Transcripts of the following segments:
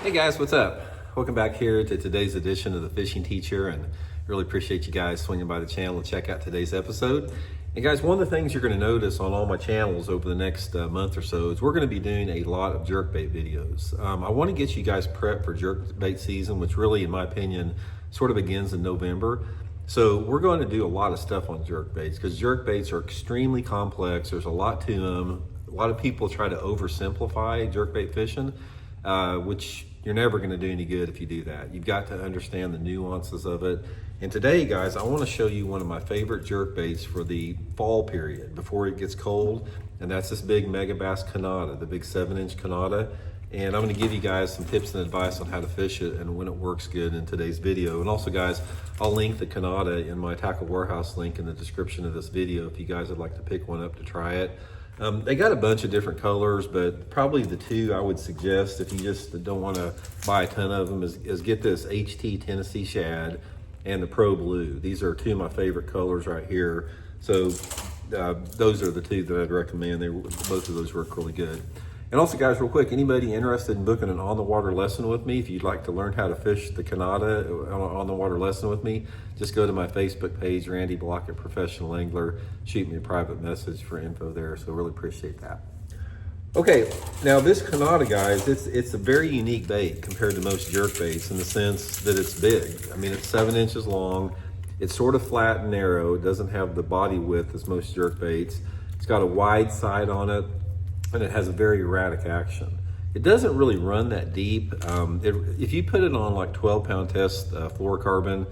Hey guys, what's up? Welcome back here to today's edition of the Fishing Teacher, and really appreciate you guys swinging by the channel to check out today's episode. And guys, one of the things you're going to notice on all my channels over the next month or so is we're going to be doing a lot of jerkbait videos. I want to get you guys prepped for jerkbait season, which really, in my opinion, sort of begins in November. So we're going to do a lot of stuff on jerkbaits because jerkbaits are extremely complex. There's a lot to them. A lot of people try to oversimplify jerkbait fishing, which you're never going to do any good if you do that. You've got to understand the nuances of it. And today, guys, I want to show you one of my favorite jerkbaits for the fall period before it gets cold, and that's this big Megabass Kanata, the big 7-inch Kanata. And I'm going to give you guys some tips and advice on how to fish it and when it works good in today's video. And also, guys, I'll link the Kanata in my Tackle Warehouse link in the description of this video if you guys would like to pick one up to try it. They got a bunch of different colors, but probably the two I would suggest if you just don't want to buy a ton of them is get this HT Tennessee Shad and the Pro Blue. These are two of my favorite colors right here. So those are the two that I'd recommend. Both of those work really good. And also, guys, real quick, anybody interested in booking an on-the-water lesson with me, if you'd like to learn how to fish the Kanata on-the-water lesson with me, just go to my Facebook page, Randy Blockett Professional Angler. Shoot me a private message for info there, so really appreciate that. Okay, now this Kanata, guys, it's a very unique bait compared to most jerkbaits in the sense that it's big. I mean, it's 7 inches long. It's sort of flat and narrow. It doesn't have the body width as most jerkbaits. It's got a wide side on it, and it has a very erratic action. It doesn't really run that deep. If you put it on like 12-pound test fluorocarbon,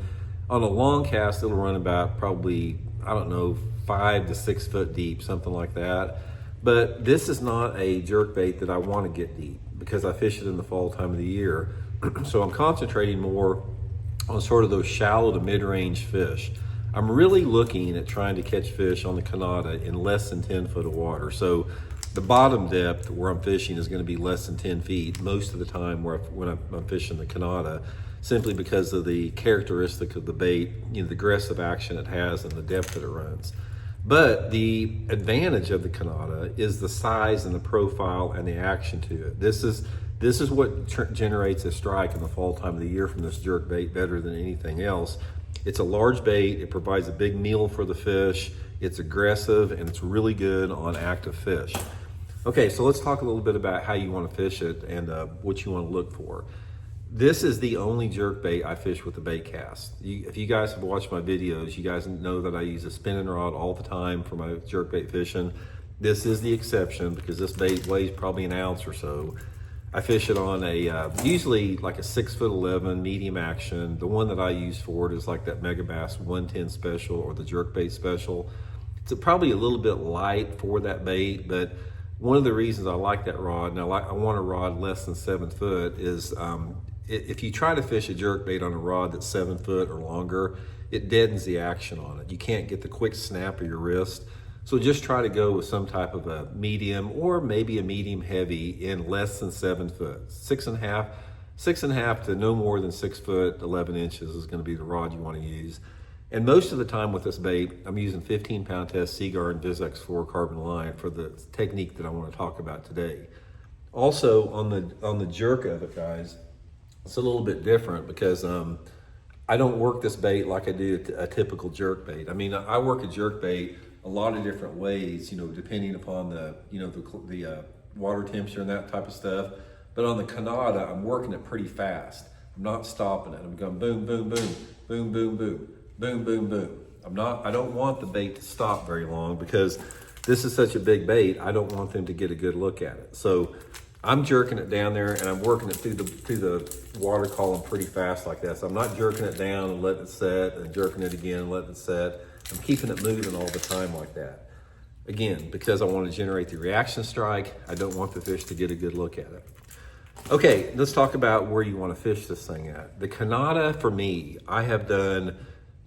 on a long cast, it'll run about probably, I don't know, 5 to 6 foot deep, something like that. But this is not a jerkbait that I want to get deep because I fish it in the fall time of the year. So I'm concentrating more on sort of those shallow to mid-range fish. I'm really looking at trying to catch fish on the Kanata in less than 10 foot of water. So the bottom depth where I'm fishing is going to be less than 10 feet most of the time when I'm fishing the Kanata, simply because of the characteristic of the bait, the aggressive action it has and the depth that it runs. But the advantage of the Kanata is the size and the profile and the action to it. This is what generates a strike in the fall time of the year from this jerkbait better than anything else. It's a large bait. It provides a big meal for the fish. It's aggressive and it's really good on active fish. Okay, so let's talk a little bit about how you want to fish it and what you want to look for. This is the only jerkbait I fish with a bait cast. If you guys have watched my videos, you guys know that I use a spinning rod all the time for my jerkbait fishing. This is the exception because this bait weighs probably an ounce or so. I fish it on a usually like a 6'11" medium action. The one that I use for it is like that Megabass 110 special or the jerkbait special. It's probably a little bit light for that bait, but one of the reasons I like that rod, and I want a rod less than 7 foot, is if you try to fish a jerkbait on a rod that's 7 foot or longer, it deadens the action on it. You can't get the quick snap of your wrist. So just try to go with some type of a medium or maybe a medium heavy in less than 7 foot. 6.5 to no more than 6 foot, 11 inches is going to be the rod you want to use. And most of the time with this bait, I'm using 15-pound test Seaguar and Vizex fluorocarbon line for the technique that I want to talk about today. Also, on the jerk of it, guys, it's a little bit different because I don't work this bait like I do a typical jerk bait. I mean, I work a jerk bait a lot of different ways, depending upon the water temperature and that type of stuff. But on the Kanata, I'm working it pretty fast. I'm not stopping it. I'm going boom, boom, boom, boom, boom, boom. Boom, boom, boom. I don't want the bait to stop very long because this is such a big bait. I don't want them to get a good look at it. So I'm jerking it down there and I'm working it through the water column pretty fast like that. So I'm not jerking it down and letting it set and jerking it again and letting it set. I'm keeping it moving all the time like that. Again, because I want to generate the reaction strike. I don't want the fish to get a good look at it. Okay, let's talk about where you want to fish this thing at. The Kanata, for me, I have done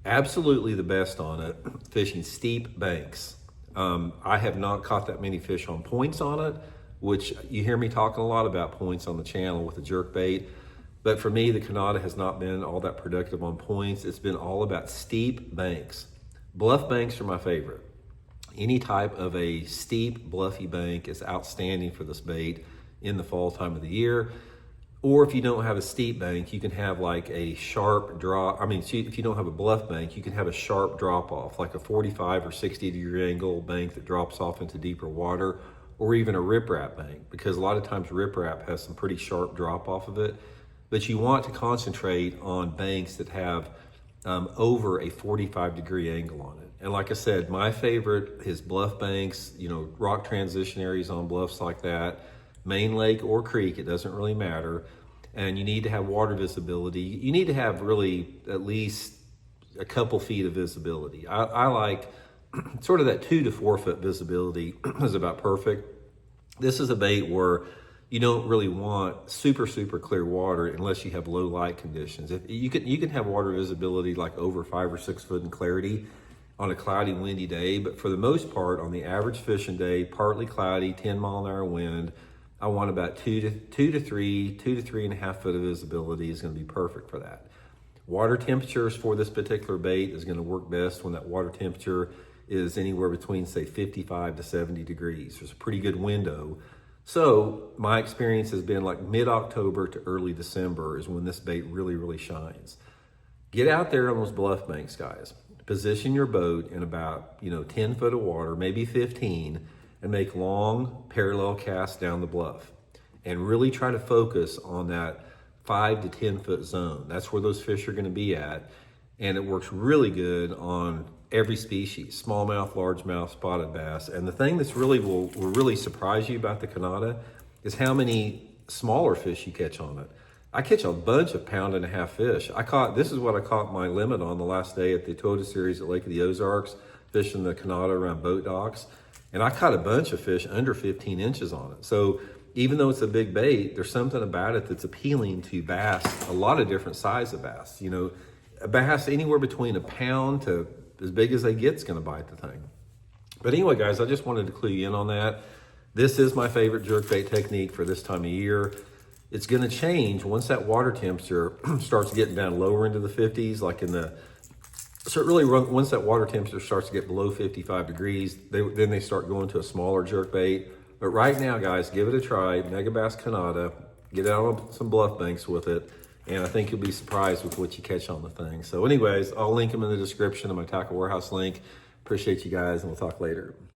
absolutely the best on it fishing steep banks. I have not caught that many fish on points on it, which you hear me talking a lot about points on the channel with the jerkbait. But for me, the Kanata has not been all that productive on points. It's been all about steep banks. Bluff banks are my favorite. Any type of a steep, bluffy bank is outstanding for this bait in the fall time of the year. Or if you don't have a steep bank, you can have like a sharp drop. I mean, if you don't have a bluff bank, you can have a sharp drop off, like a 45 or 60-degree angle bank that drops off into deeper water, or even a riprap bank, because a lot of times riprap has some pretty sharp drop off of it. But you want to concentrate on banks that have over a 45-degree angle on it. And like I said, my favorite is bluff banks, rock transition areas on bluffs like that, main lake or creek, it doesn't really matter. And you need to have water visibility. You need to have really at least a couple feet of visibility. I like sort of that 2 to 4 foot visibility is about perfect. This is a bait where you don't really want super clear water unless you have low light conditions. If you can have water visibility like over 5 or 6 foot in clarity on a cloudy, windy day, but for the most part, on the average fishing day, partly cloudy, 10-mile-an-hour wind, I want about 2 to 3.5 foot of visibility is going to be perfect for that. Water temperatures for this particular bait is going to work best when that water temperature is anywhere between, say, 55 to 70 degrees. There's a pretty good window. So my experience has been like mid-October to early December is when this bait really shines. Get out there on those bluff banks, guys. Position your boat in about 10 foot of water, maybe 15, and make long parallel casts down the bluff. And really try to focus on that 5 to 10 foot zone. That's where those fish are going to be at. And it works really good on every species, smallmouth, largemouth, spotted bass. And the thing that's really will really surprise you about the Kanata is how many smaller fish you catch on it. I catch a bunch of 1.5 pound fish. This is what I caught my limit on the last day at the Toyota Series at Lake of the Ozarks, fishing the Kanata around boat docks. And I caught a bunch of fish under 15 inches on it. So even though it's a big bait, there's something about it that's appealing to bass, a lot of different size of bass. A bass anywhere between 1 pound to as big as they get is going to bite the thing. But anyway, guys, I just wanted to clue you in on that. This is my favorite jerkbait technique for this time of year. It's going to change once that water temperature starts getting down lower into the 50s, once that water temperature starts to get below 55 degrees, then they start going to a smaller jerkbait. But right now, guys, give it a try. Megabass Kanata, get out on some bluff banks with it. And I think you'll be surprised with what you catch on the thing. So anyways, I'll link them in the description of my Tackle Warehouse link. Appreciate you guys, and we'll talk later.